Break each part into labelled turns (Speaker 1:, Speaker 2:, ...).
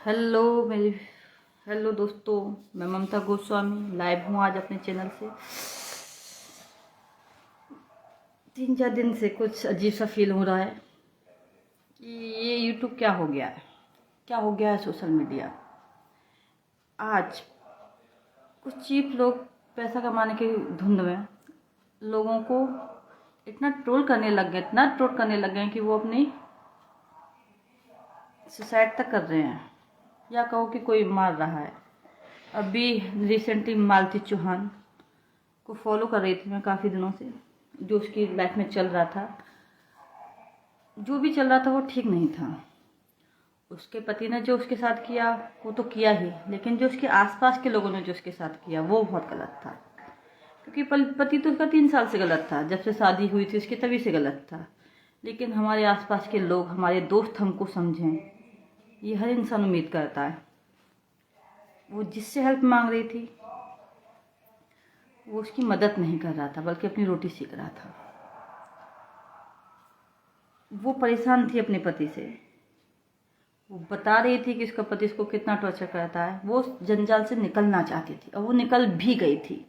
Speaker 1: Hello मेरी hello दोस्तों, मैं ममता गोस्वामी लाइव हूँ आज अपने चैनल से। 3-4 दिन से कुछ अजीब सा फील हो रहा है कि ये यूट्यूब क्या हो गया है, क्या हो गया है सोशल मीडिया। आज कुछ चीप लोग पैसा कमाने की धुंध में लोगों को इतना ट्रोल करने लग गए, इतना ट्रोल करने लग गए कि वो अपनी सुसाइड तक कर रहे हैं, या कहो कि कोई मार रहा है। अभी रिसेंटली मालती चौहान को फॉलो कर रही थी मैं काफ़ी दिनों से। जो उसकी लाइफ में चल रहा था, जो भी चल रहा था वो ठीक नहीं था। उसके पति ने जो उसके साथ किया वो तो किया ही, लेकिन जो उसके आसपास के लोगों ने जो उसके साथ किया वो बहुत गलत था। क्योंकि पति तो उसका 3 साल से गलत था, जब से शादी हुई थी उसकी तभी से गलत था। लेकिन हमारे आसपास के लोग, हमारे दोस्त हमको समझें, ये हर इंसान उम्मीद करता है। वो जिससे हेल्प मांग रही थी वो उसकी मदद नहीं कर रहा था, बल्कि अपनी रोटी सेक रहा था। वो परेशान थी अपने पति से। वो बता रही थी कि उसका पति उसको कितना टॉर्चर करता है। वो उस जंजाल से निकलना चाहती थी और वो निकल भी गई थी।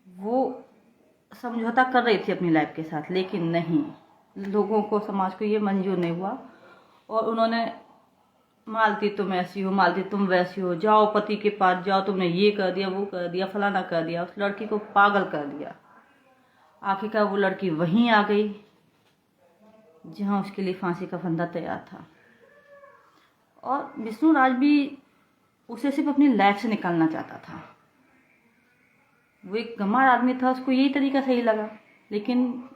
Speaker 1: वो समझौता कर रही थी अपनी लाइफ के साथ, लेकिन नहीं, लोगों को, समाज को ये मंजूर नहीं हुआ। और उन्होंने मालती तुम ऐसी हो, मालती तुम वैसी हो, जाओ पति के पास जाओ, तुमने ये कर दिया, वो कर दिया, फलाना कर दिया, उस लड़की को पागल कर दिया। आखिरकार वो लड़की वहीं आ गई जहां उसके लिए फांसी का फंदा तैयार था। और विष्णु राज भी उसे सिर्फ अपनी लाइफ से निकालना चाहता था। वो एक गंवार आदमी था, उसको यही तरीका सही लगा, लेकिन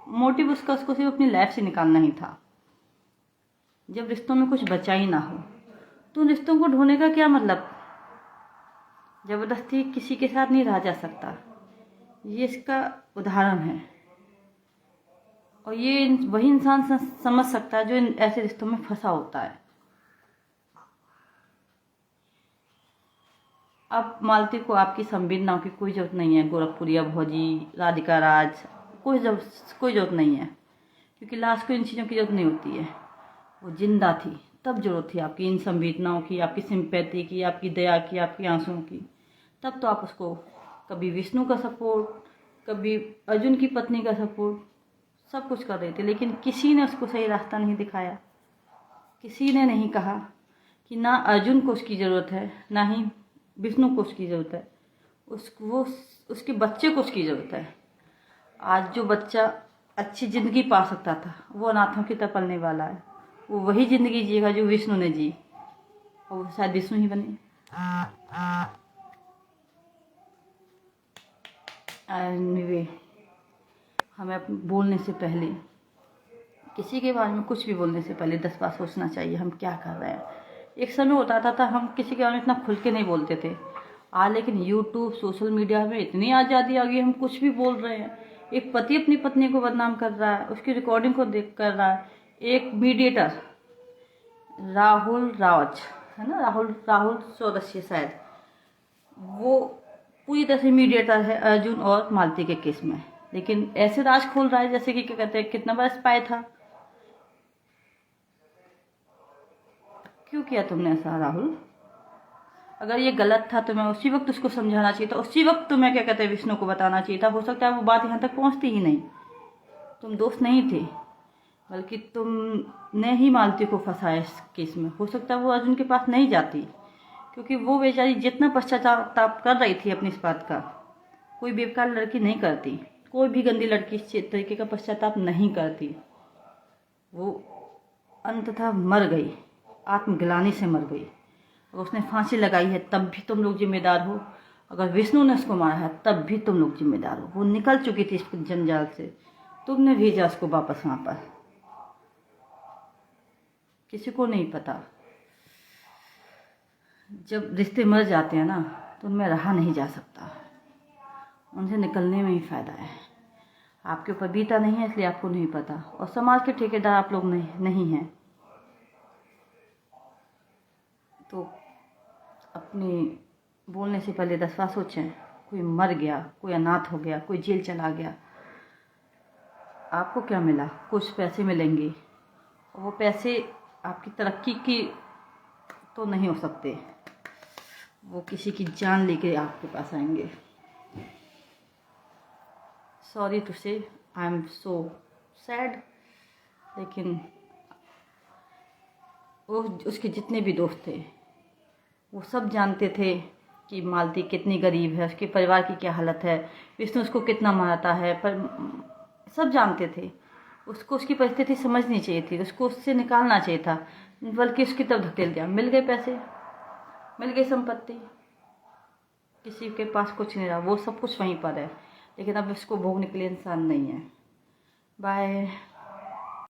Speaker 1: मोटिव उसका उसको सिर्फ अपनी लाइफ से निकालना ही था। जब रिश्तों में कुछ बचा ही ना हो तो उन रिश्तों को ढूंढने का क्या मतलब। जबरदस्ती किसी के साथ नहीं रहा जा सकता, ये इसका उदाहरण है। और ये वही इंसान समझ सकता है जो इन ऐसे रिश्तों में फंसा होता है। अब मालती को आपकी संवेदनाओं की कोई जरूरत नहीं है। गोरखपुरिया भौजी, राधिका राज, कोई जरूरत नहीं है, क्योंकि लाश को इन चीज़ों की जरूरत नहीं होती है। वो जिंदा थी तब जरूरत थी आपकी इन संवेदनाओं की, आपकी सिंपैथी की, आपकी दया की, आपकी आंसुओं की। तब तो आप उसको कभी विष्णु का सपोर्ट, कभी अर्जुन की पत्नी का सपोर्ट, सब कुछ कर रहे थे। लेकिन किसी ने उसको सही रास्ता नहीं दिखाया। किसी ने नहीं कहा कि ना अर्जुन को उसकी ज़रूरत है, ना ही विष्णु को उसकी ज़रूरत है, उसके बच्चे को उसकी ज़रूरत है। आज जो बच्चा अच्छी ज़िंदगी पा सकता था वो अनाथों की तरह पलने वाला है। वो वही ज़िंदगी जिएगा जो विष्णु ने जी, और वो शायद विष्णु ही बने। एनीवे, हमें बोलने से पहले, किसी के बारे में कुछ भी बोलने से पहले 10 बार सोचना चाहिए हम क्या कर रहे हैं। एक समय होता था हम किसी के बारे में इतना खुल के नहीं बोलते थे। आज लेकिन यूट्यूब, सोशल मीडिया में इतनी आज़ादी आ गई, हम कुछ भी बोल रहे हैं। एक पति अपनी पत्नी को बदनाम कर रहा है, उसकी रिकॉर्डिंग को देख कर रहा है। एक मीडिएटर राहुल राज है ना, राहुल चौरसिया शायद, वो पूरी तरह से मीडिएटर है अर्जुन और मालती के केस में। लेकिन ऐसे राज खोल रहा है जैसे कि क्या कहते हैं, कितना बड़ा स्पाई था। क्यों किया तुमने ऐसा राहुल? अगर ये गलत था तो मैं उसी वक्त उसको समझाना चाहिए था, उसी वक्त तुम्हें क्या कहते हैं विष्णु को बताना चाहिए था। हो सकता है वो बात यहाँ तक पहुँचती ही नहीं। तुम दोस्त नहीं थे, बल्कि तुमने ही मालती को फंसाया इस केस में। हो सकता है वो अर्जुन के पास नहीं जाती, क्योंकि वो बेचारी जितना पश्चाताप कर रही थी अपनी इस बात का, कोई बेकार लड़की नहीं करती। कोई भी गंदी लड़की इस तरीके का पश्चाताप नहीं करती। वो अंततः मर गई, आत्मग्लानि से मर गई। अगर उसने फांसी लगाई है तब भी तुम लोग जिम्मेदार हो, अगर विष्णु ने उसको मारा है तब भी तुम लोग जिम्मेदार हो। वो निकल चुकी थी इस जंजाल से, तुमने भेजा उसको वापस वहाँ पर। किसी को नहीं पता, जब रिश्ते मर जाते हैं ना तो उनमें रहा नहीं जा सकता, उनसे निकलने में ही फ़ायदा है। आपके ऊपर बीता नहीं है इसलिए आपको नहीं पता, और समाज के ठेकेदार आप लोग नहीं हैं। तो अपने बोलने से पहले 10 बार सोचें। कोई मर गया, कोई अनाथ हो गया, कोई जेल चला गया, आपको क्या मिला? कुछ पैसे मिलेंगे, और वो पैसे आपकी तरक्की की तो नहीं हो सकते, वो किसी की जान लेके आपके पास आएंगे। सॉरी टू से, आई एम सो सैड। लेकिन वो उसके जितने भी दोस्त थे वो सब जानते थे कि मालती कितनी गरीब है, उसके परिवार की क्या हालत है, विष्णु उसको कितना मारता है, पर सब जानते थे। उसको उसकी परिस्थिति समझनी चाहिए थी, उसको उससे निकालना चाहिए था, बल्कि उसकी तरफ धकेल दिया। मिल गए पैसे, मिल गई संपत्ति, किसी के पास कुछ नहीं रहा, वो सब कुछ वहीं पर है, लेकिन अब उसको भोगने के लिए इंसान नहीं है। बाय।